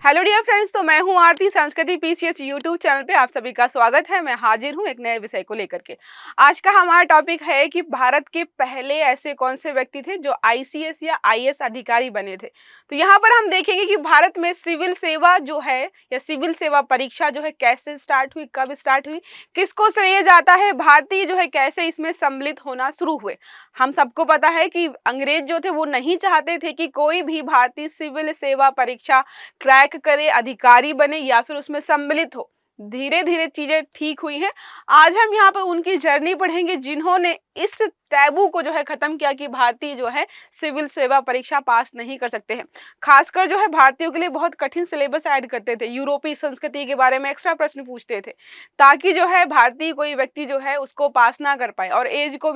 Hello dear friends, तो मैं हूं आरती। संस्कृति पीसीएस यूट्यूब चैनल पे आप सभी का स्वागत है। मैं हाजिर हूं एक नए विषय को लेकर के। आज का हमारा टॉपिक है कि भारत के पहले ऐसे कौन से व्यक्ति थे जो आईसीएस या आईएएस अधिकारी बने थे। तो यहाँ पर हम देखेंगे कि भारत में सिविल सेवा जो है या सिविल सेवा परीक्षा जो है कैसे स्टार्ट हुई, कब स्टार्ट हुई, किसको श्रेय जाता है, भारतीय जो है कैसे इसमें सम्मिलित होना शुरू हुए। हम सबको पता है कि अंग्रेज जो थे वो नहीं चाहते थे कि कोई भी भारतीय सिविल सेवा परीक्षा क्रैक करे, अधिकारी बने या फिर उसमें सम्मिलित हो। धीरे धीरे चीजें ठीक हुई हैं। आज हम यहाँ पर उनकी जर्नी पढ़ेंगे जिन्होंने इस टैबू को जो है खत्म किया कि भारतीय जो है सिविल सेवा परीक्षा पास नहीं कर सकते हैं। खासकर जो है भारतीयों के लिए बहुत कठिन सिलेबस ऐड करते थे, यूरोपीय संस्कृति के बारे में एक्स्ट्रा प्रश्न पूछते थे ताकि जो है भारतीय कोई व्यक्ति जो है उसको पास ना कर पाए। और एज को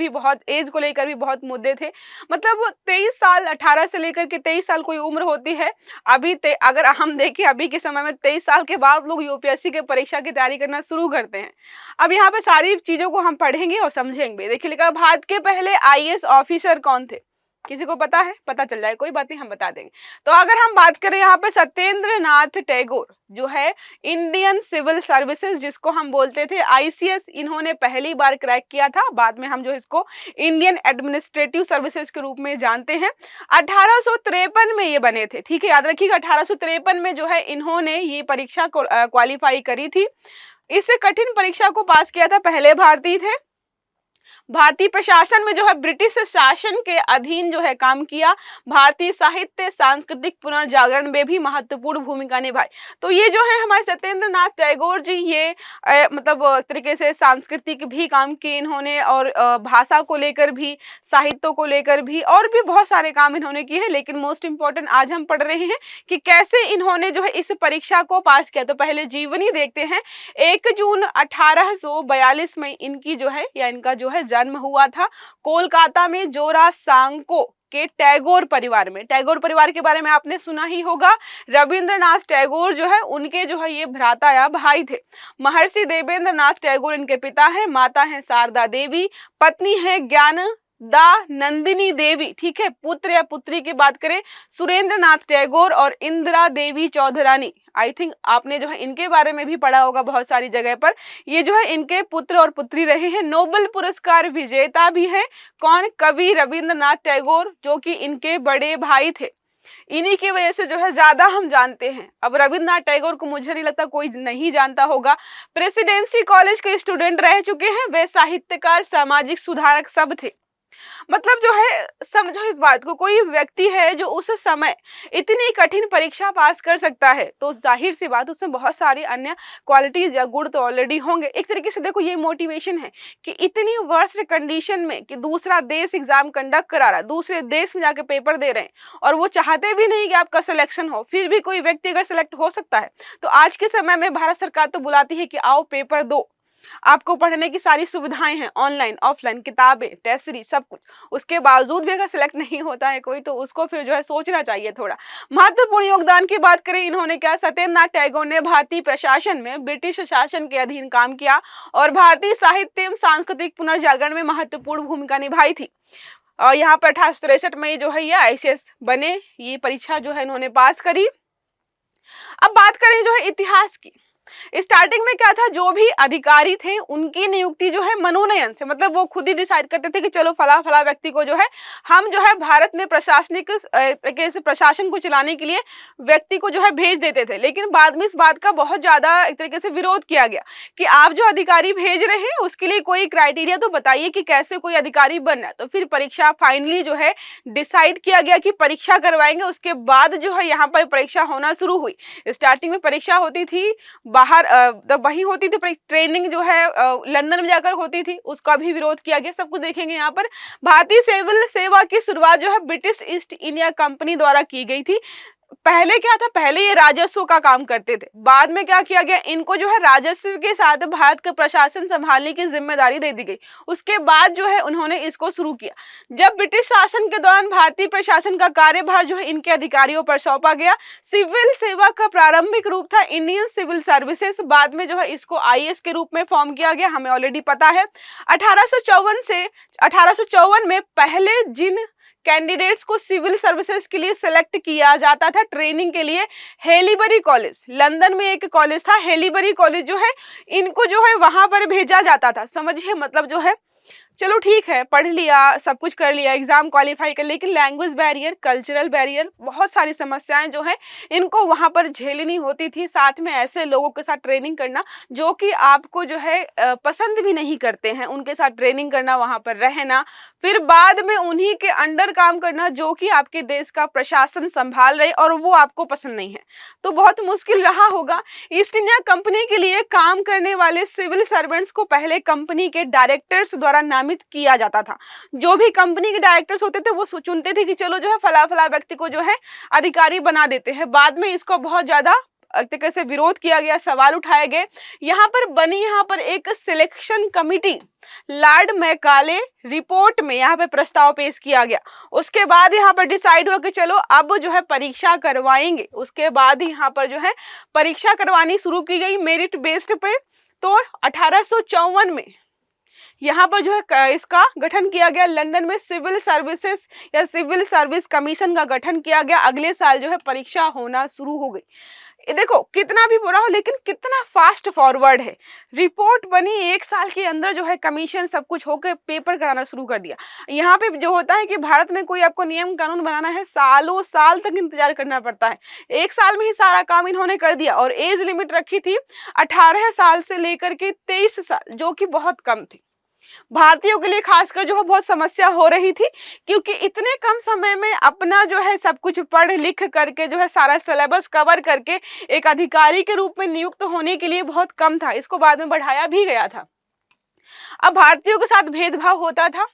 लेकर भी बहुत मुद्दे थे। मतलब 23 साल, 18 से लेकर के 23 साल कोई उम्र होती है। अगर हम देखें अभी के समय में 23 साल के बाद लोग यूपीएससी के परीक्षा की तैयारी करना शुरू करते हैं। अब यहाँ पे सारी चीजों को हम पढ़ेंगे और समझेंगे। देखिए लिखा भारत के पहले आईएएस ऑफिसर कौन थे, किसी को पता है? पता चल जाए, कोई बात नहीं, हम बता देंगे। तो अगर हम बात करें यहाँ पे सत्येंद्र नाथ टैगोर जो है इंडियन सिविल सर्विसेज जिसको हम बोलते थे आईसीएस, इन्होंने पहली बार क्रैक किया था। बाद में हम जो इसको इंडियन एडमिनिस्ट्रेटिव सर्विसेज के रूप में जानते हैं। 1853 में ये बने थे, ठीक है, याद रखिएगा। 1853 में जो है इन्होंने ये परीक्षा को क्वालिफाई करी थी। इस कठिन परीक्षा को पास किया था, पहले भारतीय थे। भारतीय प्रशासन में जो है ब्रिटिश शासन के अधीन जो है काम किया। भारतीय साहित्य सांस्कृतिक पुनर्जागरण में भी महत्वपूर्ण भूमिका निभाई। तो ये जो है हमारे सत्येंद्र नाथ टैगोर जी, ये मतलब एक तरीके से सांस्कृतिक भी काम किए इन्होंने और भाषा को लेकर भी, साहित्य को लेकर भी, और भी बहुत सारे काम इन्होंने किए हैं। लेकिन मोस्ट इंपॉर्टेंट आज हम पढ़ रहे हैं कि कैसे इन्होंने जो है इस परीक्षा को पास किया। तो पहले जीवनी देखते हैं। 1 जून 1842 में इनकी जो है या इनका जो है जन्म हुआ था कोलकाता में जोरासांको के टैगोर परिवार में। टैगोर परिवार के बारे में आपने सुना ही होगा। रविंद्रनाथ टैगोर जो है उनके जो है ये भ्राता या भाई थे। महर्षि देवेंद्र नाथ टैगोर इनके पिता हैं। माता है शारदा देवी, पत्नी है ज्ञान दा नंदिनी देवी, ठीक है। पुत्र या पुत्री की बात करें सुरेंद्र नाथ टैगोर और इंदिरा देवी चौधरानी। आई थिंक आपने जो है इनके बारे में भी पढ़ा होगा बहुत सारी जगह पर। ये जो है इनके पुत्र और पुत्री रहे हैं। नोबेल पुरस्कार विजेता भी है कौन? कवि रविंद्रनाथ टैगोर, जो कि इनके बड़े भाई थे। इन्हीं की वजह से जो है ज्यादा हम जानते हैं। अब रविंद्रनाथ टैगोर को मुझे नहीं लगता कोई नहीं जानता होगा। प्रेसिडेंसी कॉलेज के स्टूडेंट रह चुके हैं। वे साहित्यकार, सामाजिक सुधारक सब थे। मतलब जो है समझो इस बात को, कोई व्यक्ति है जो उस समय इतनी कठिन परीक्षा पास कर सकता है तो जाहिर सी बात उसमें बहुत सारी अन्य क्वालिटीज या गुण तो ऑलरेडी होंगे। एक तरीके से देखो ये मोटिवेशन है कि इतनी वर्स्ट कंडीशन में कि दूसरा देश एग्जाम कंडक्ट करा रहा है, दूसरे देश में जाके पेपर दे रहे हैं और वो चाहते भी नहीं कि आपका सिलेक्शन हो, फिर भी कोई व्यक्ति अगर सिलेक्ट हो सकता है तो आज के समय में भारत सरकार तो बुलाती है कि आओ पेपर दो, आपको पढ़ने की सारी सुविधाएं हैं, ऑनलाइन ऑफलाइन, किताबें, टेस्ट सीरीज, सब कुछ। उसके बावजूद भी अगर सिलेक्ट नहीं होता है कोई तो उसको फिर जो है सोचना चाहिए थोड़ा। महत्वपूर्ण योगदान की बात करें, इन्होंने क्या, सत्येंद्र नाथ टैगोर ने भारतीय प्रशासन में ब्रिटिश शासन के अधीन काम किया और भारतीय साहित्य एवं सांस्कृतिक पुनर्जागरण में महत्वपूर्ण भूमिका निभाई थी। और यहाँ पर 1863 में जो है ये आईसीएस बने। ये परीक्षा जो है इन्होंने पास करी। अब बात करें जो है इतिहास की। स्टार्टिंग में क्या था, जो भी अधिकारी थे उनकी नियुक्ति जो है मनोनयन से, मतलब वो खुद ही डिसाइड करते थे कि चलो फला फला व्यक्ति को जो है हम जो है भारत में प्रशासनिक प्रशासन को चलाने के लिए व्यक्ति को जो है भेज देते थे। लेकिन बाद में इस बात का बहुत ज्यादा एक तरीके से विरोध किया गया कि आप जो अधिकारी भेज रहे हैं उसके लिए कोई क्राइटेरिया तो बताइए कि कैसे कोई अधिकारी बनना है। तो फिर परीक्षा फाइनली जो है डिसाइड किया गया कि परीक्षा करवाएंगे। उसके बाद जो है यहाँ पर परीक्षा होना शुरू हुई। स्टार्टिंग में परीक्षा होती थी बाहर, वहीं होती थी ट्रेनिंग जो है लंदन में जाकर होती थी, उसका भी विरोध किया गया। सब कुछ देखेंगे यहाँ पर। भारतीय सिविल सेवा की शुरुआत जो है ब्रिटिश ईस्ट इंडिया कंपनी द्वारा की गई थी। पहले क्या था, पहले ये राजस्व का काम करते थे। बाद में क्या किया गया, इनको जो है राजस्व के साथ भारत का प्रशासन संभालने की जिम्मेदारी दे दी गई। उसके बाद जो है उन्होंने इसको शुरू किया। जब ब्रिटिश शासन के दौरान भारतीय प्रशासन का कार्यभार जो है इनके अधिकारियों पर सौंपा गया। सिविल सेवा का प्रारंभिक रूप था इंडियन सिविल सर्विसेज। बाद में जो है इसको आईएएस के रूप में फॉर्म किया गया, हमें ऑलरेडी पता है। 1854 में पहले जिन कैंडिडेट्स को सिविल सर्विसेज के लिए सिलेक्ट किया जाता था ट्रेनिंग के लिए। हेलीबरी कॉलेज, लंदन में एक कॉलेज था हेलीबरी कॉलेज जो है, इनको जो है वहां पर भेजा जाता था। समझिए मतलब जो है, चलो ठीक है, पढ़ लिया, सब कुछ कर लिया, एग्जाम क्वालिफाई कर, लेकिन लैंग्वेज बैरियर, कल्चरल बैरियर, बहुत सारी समस्याएं जो है इनको वहां पर झेलनी होती थी। साथ में ऐसे लोगों के साथ ट्रेनिंग करना जो कि आपको जो है पसंद भी नहीं करते हैं, उनके साथ ट्रेनिंग करना, वहां पर रहना, फिर बाद में उन्हीं के अंडर काम करना जो कि आपके देश का प्रशासन संभाल रहे और वो आपको पसंद नहीं है, तो बहुत मुश्किल रहा होगा। ईस्ट इंडिया कंपनी के लिए काम करने वाले सिविल सर्वेंट्स को पहले कंपनी के डायरेक्टर्स द्वारा नामित किया जाता था। जो भी कंपनी के डायरेक्टर्स होते थे वो चुनते थे कि चलो जो है फला फला व्यक्ति को जो है अधिकारी बना देते हैं। बाद में इसको बहुत ज्यादा तरीके से विरोध किया गया, सवाल उठाए गए। यहाँ पर एक selection committee, Lord Macaulay report में यहाँ पे प्रस्ताव पेश किया गया। उसके बाद यहाँ पर डिसाइड हुआ कि चलो अब जो है परीक्षा करवाएंगे। उसके बाद यहाँ पर जो है परीक्षा करवानी शुरू की गई मेरिट बेस्ड पे। तो 1854 में यहाँ पर जो है इसका गठन किया गया। लंदन में सिविल सर्विसेज या सिविल सर्विस कमीशन का गठन किया गया। अगले साल जो है परीक्षा होना शुरू हो गई। देखो कितना भी बुरा हो लेकिन कितना फास्ट फॉरवर्ड है। रिपोर्ट बनी, 1 साल के अंदर जो है कमीशन सब कुछ होकर पेपर कराना शुरू कर दिया। यहाँ पे जो होता है कि भारत में कोई आपको नियम कानून बनाना है, सालों साल तक इंतजार करना पड़ता है। 1 साल में ही सारा काम इन्होंने कर दिया। और एज लिमिट रखी थी 18 साल से लेकर के 23 साल, जो कि बहुत कम थी। भारतीयों के लिए खासकर जो है बहुत समस्या हो रही थी, क्योंकि इतने कम समय में अपना जो है सब कुछ पढ़ लिख करके जो है सारा सिलेबस कवर करके एक अधिकारी के रूप में नियुक्त होने के लिए बहुत कम था। इसको बाद में बढ़ाया भी गया था। अब भारतीयों के साथ भेदभाव होता था,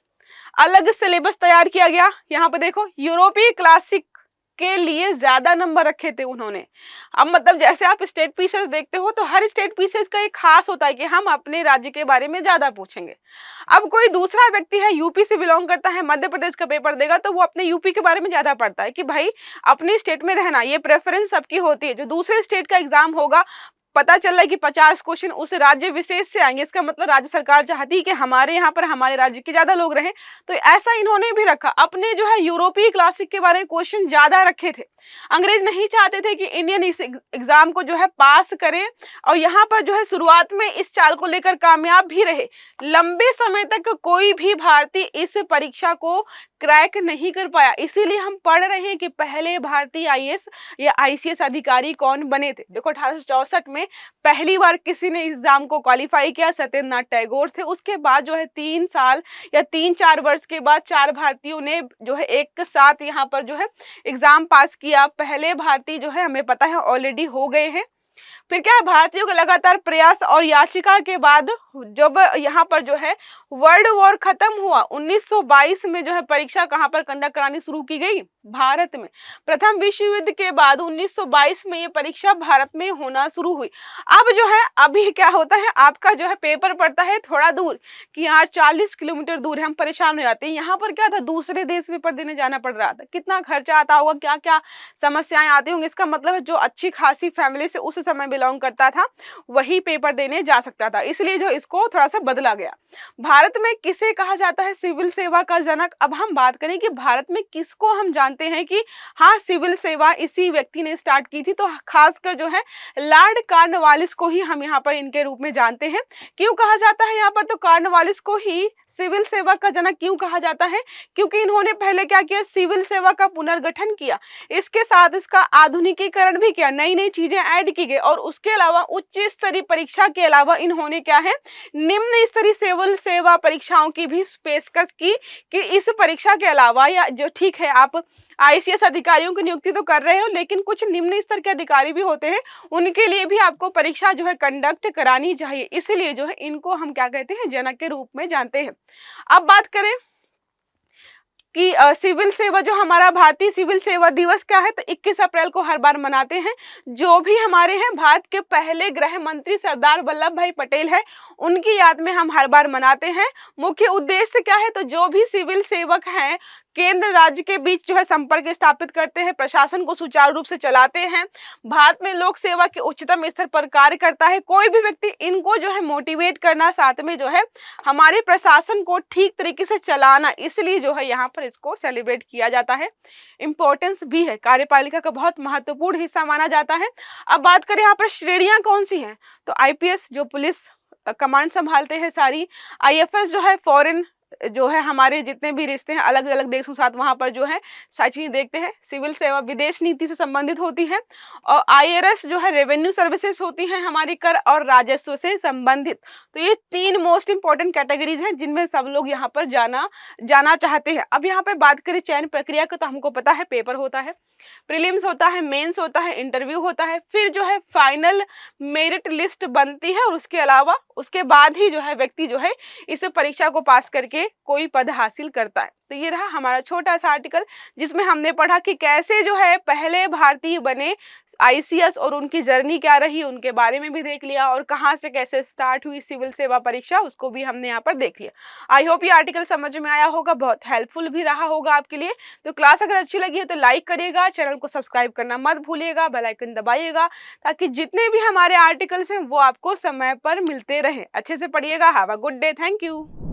अलग सिलेबस तैयार किया गया। यहाँ पे देखो, यूरोपीय क्लासिक के लिए ज्यादा नंबर रखे थे उन्होंने। अब मतलब जैसे आप स्टेट पीसेस देखते हो तो हर स्टेट पीसेस का एक खास होता है कि हम अपने राज्य के बारे में ज्यादा पूछेंगे। अब कोई दूसरा व्यक्ति है, यूपी से बिलोंग करता है, मध्य प्रदेश का पेपर देगा तो वो अपने यूपी के बारे में ज्यादा पढ़ता है कि भाई अपने स्टेट में रहना, ये प्रेफरेंस सबकी होती है। जो दूसरे स्टेट का एग्जाम होगा, पता चल रहा है कि 50 क्वेश्चन उस राज्य विशेष से आएंगे, इसका मतलब राज्य सरकार चाहती है कि हमारे यहाँ पर हमारे राज्य के ज्यादा लोग रहें, तो ऐसा इन्होंने भी रखा। अपने जो है यूरोपीय क्लासिक के बारे में क्वेश्चन ज्यादा रखे थे। अंग्रेज नहीं चाहते थे कि इंडियन इस एग्जाम को जो है पास करें, और यहाँ पर जो है शुरुआत में इस चाल को लेकर कामयाब भी रहे। लंबे समय तक कोई भी भारतीय इस परीक्षा को क्रैक नहीं कर पाया। इसीलिए हम पढ़ रहे हैं कि पहले भारतीय आईएएस या आईसीएस अधिकारी कौन बने थे। देखो 1864 में पहली बार किसी ने एग्जाम को क्वालिफाई किया, सत्येंद्रनाथ टैगोर थे। उसके बाद जो है 3 साल या 3-4 वर्ष के बाद 4 भारतीयों ने जो है एक साथ यहाँ पर जो है एग्जाम पास किया। पहले भारतीय जो है हमें पता है ऑलरेडी हो गए हैं। फिर क्या है, भारतीयों के लगातार प्रयास और याचिका के बाद जब यहाँ पर जो है वर्ल्ड वॉर खत्म हुआ, 1922 में जो है परीक्षा कहाँ पर कंडक्ट करानी शुरू की गई, भारत में। प्रथम विश्व युद्ध के बाद 1922 में ये परीक्षा भारत में होना शुरू हुई। अब जो है अभी क्या होता है, आपका जो है पेपर पड़ता है थोड़ा दूर, कि यार 40 किलोमीटर दूर है, हम परेशान हो जाते हैं। यहाँ पर क्या था, दूसरे देश पेपर देने जाना पड़ रहा था। कितना खर्चा आता होगा, क्या क्या समस्याएं आती होंगी। इसका मतलब है जो अच्छी खासी फैमिली से उस समय बिलोंग करता था वही पेपर देने जा सकता था, इसलिए जो इसको थोड़ा सा बदला गया। भारत में किसे कहा जाता है सिविल सेवा का जनक? अब हम बात करें कि भारत में किसको हम जानते हैं कि हाँ सिविल सेवा इसी व्यक्ति ने स्टार्ट की थी, तो खासकर जो है लॉर्ड कॉर्नवालिस को ही हम यहाँ पर इनके रूप में जानते हैं। क्यों कहा जाता है यहाँ पर, तो कॉर्नवालिस को ही सिविल सेवा का जनक क्यों कहा जाता है, क्योंकि इन्होंने पहले क्या किया, सिविल सेवा का पुनर्गठन किया, इसके साथ इसका आधुनिकीकरण भी किया, नई नई चीजें ऐड की गई, और उसके अलावा उच्च स्तरीय परीक्षा के अलावा इन्होंने क्या है निम्न स्तरीय सिविल सेवा परीक्षाओं की भी पेशकश की कि इस परीक्षा के अलावा, या जो ठीक है आप आईसीएस अधिकारियों की नियुक्ति तो कर रहे हो, लेकिन कुछ निम्न स्तर के अधिकारी भी होते हैं, उनके लिए भी आपको परीक्षा जो है कंडक्ट करानी चाहिए। इसलिए जो है इनको हम क्या कहते हैं, जनक के रूप में जानते हैं। अब बात करें कि सिविल सेवा, जो हमारा भारतीय सिविल सेवा दिवस क्या है, तो 21 अप्रैल को हर बार मनाते हैं। जो भी हमारे हैं भारत के पहले गृह मंत्री सरदार वल्लभ भाई पटेल है, उनकी याद में हम हर बार मनाते हैं। मुख्य उद्देश्य क्या है, तो जो भी सिविल सेवक हैं केंद्र राज्य के बीच जो है संपर्क स्थापित करते हैं, प्रशासन को सुचारू रूप से चलाते हैं, भारत में लोक सेवा के उच्चतम स्तर पर कार्य करता है। कोई भी व्यक्ति इनको जो है मोटिवेट करना, साथ में जो है हमारे प्रशासन को ठीक तरीके से चलाना, इसलिए जो है यहाँ पर इसको सेलिब्रेट किया जाता है। इंपॉर्टेंस भी है, कार्यपालिका का बहुत महत्वपूर्ण हिस्सा माना जाता है। अब बात करें यहाँ पर श्रेणियां कौन सी हैं, तो आईपीएस जो पुलिस कमांड संभालते हैं सारी, आईएफएस जो है फॉरेन जो है हमारे जितने भी रिश्ते हैं अलग अलग देशों के साथ, वहां पर जो है सारी चीजें देखते हैं। सिविल सेवा विदेश नीति से संबंधित होती है, और आईआरएस जो है रेवेन्यू सर्विसेज होती हैं हमारी, कर और राजस्व से संबंधित। तो ये 3 मोस्ट इंपॉर्टेंट कैटेगरीज हैं जिनमें सब लोग यहाँ पर जाना चाहते हैं। अब यहाँ पर बात करें चयन प्रक्रिया का, तो हमको पता है पेपर होता है, प्रीलिम्स होता है, मेंस होता है, इंटरव्यू होता है, फिर जो है फाइनल मेरिट लिस्ट बनती है, और उसके अलावा उसके बाद ही जो है व्यक्ति जो है इस परीक्षा को पास करके कोई पद हासिल करता है। तो ये रहा हमारा छोटा सा आर्टिकल जिसमें हमने पढ़ा कि कैसे जो है पहले भारतीय बने आईसीएस और उनकी जर्नी क्या रही, उनके बारे में भी देख लिया, और कहाँ से कैसे स्टार्ट हुई सिविल सेवा परीक्षा उसको भी हमने यहाँ पर देख लिया। आई होप ये आर्टिकल समझ में आया होगा, बहुत हेल्पफुल भी रहा होगा आपके लिए। तो क्लास अगर अच्छी लगी है तो लाइक करिएगा, चैनल को सब्सक्राइब करना मत भूलिएगा, बेल आइकन दबाइएगा, ताकि जितने भी हमारे आर्टिकल्स हैं वो आपको समय पर मिलते रहें। अच्छे से पढ़िएगा। Have a good day. Thank you.